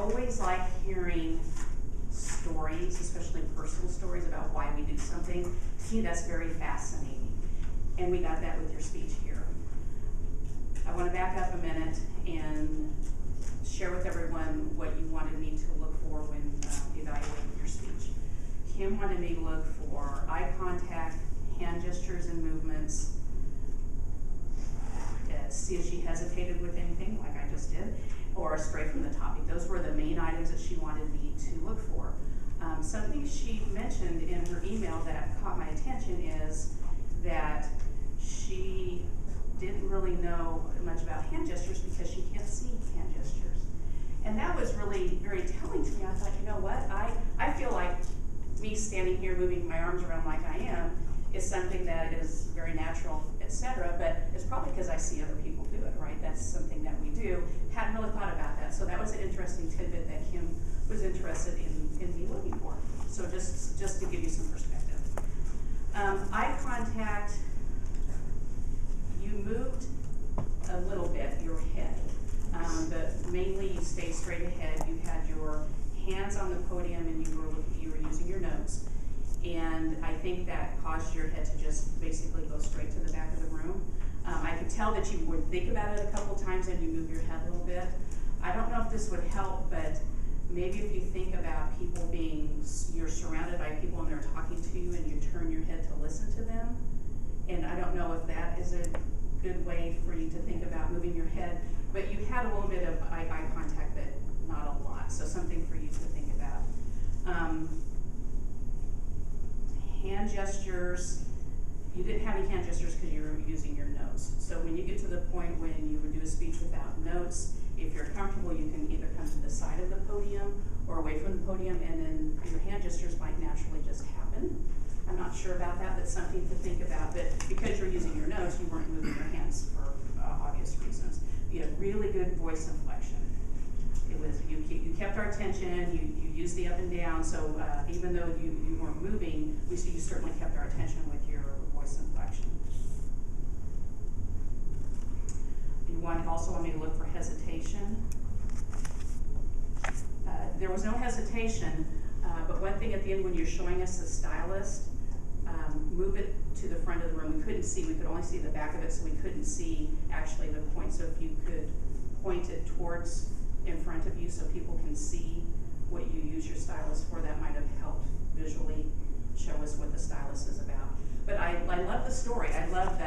always like hearing stories, especially personal stories about why we do something. To me, that's very fascinating. And we got that with your speech here. I want to back up a minute and share with everyone what you wanted me to look for when evaluating your speech. Kim wanted me to look for eye contact, hand gestures and movements, see if she hesitated with anything, like I just did, or straight from the topic. Those were the main items that she wanted me to look for. Something she mentioned in her email that caught my attention is that she didn't really know much about hand gestures because she can't see hand gestures. And that was really very telling to me. I thought, you know what, I feel like me standing here moving my arms around like I am is something that is very natural, etc. But it's probably because I see other people do it, right? That's something that we do. Hadn't really thought about that. So that was an interesting tidbit that Kim was interested in me looking for. So just to give you some perspective. Eye contact, you moved a little bit, your head. But mainly you stayed straight ahead. You had your hands on the podium and you were using your notes. And I think that caused your head to just basically go straight to the back of the room. I could tell that you would think about it a couple times and you move your head a little bit. I don't know if this would help, but maybe if you think about people you're surrounded by people and they're talking to you and you turn your head to listen to them. And I don't know if that is a good way for you to think about moving your head, but you had a little bit of eye contact, but not a lot. So something for you to think about. Hand gestures, you didn't have any hand gestures because you were using your notes. So when you get to the point when you would do a speech without notes, if you're comfortable, you can either come to the side of the podium or away from the podium, and then your hand gestures might naturally just happen. I'm not sure about that. That's something to think about. But because you're using your notes, you weren't moving your hands for obvious reasons. You had really good voice inflection. It was you kept our attention. You used the up and down. So even though you weren't moving, you certainly kept our attention with your voice inflection. You also want me to look for hesitation. There was no hesitation, but one thing at the end when you're showing us the stylist, move it to the front of the room. We could only see the back of it, so we couldn't see actually the point. So if you could point it towards in front of you so people can see what you use your stylus for, that might have helped visually show us what the stylus is about. But I love the story. I love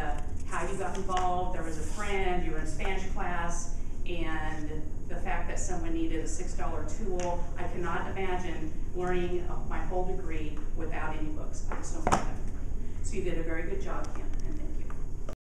how you got involved. There was a friend, you were in Spanish class, and the fact that someone needed a $6 tool. I cannot imagine learning my whole degree without any books. I'm so proud of you. So you did a very good job, Kim, in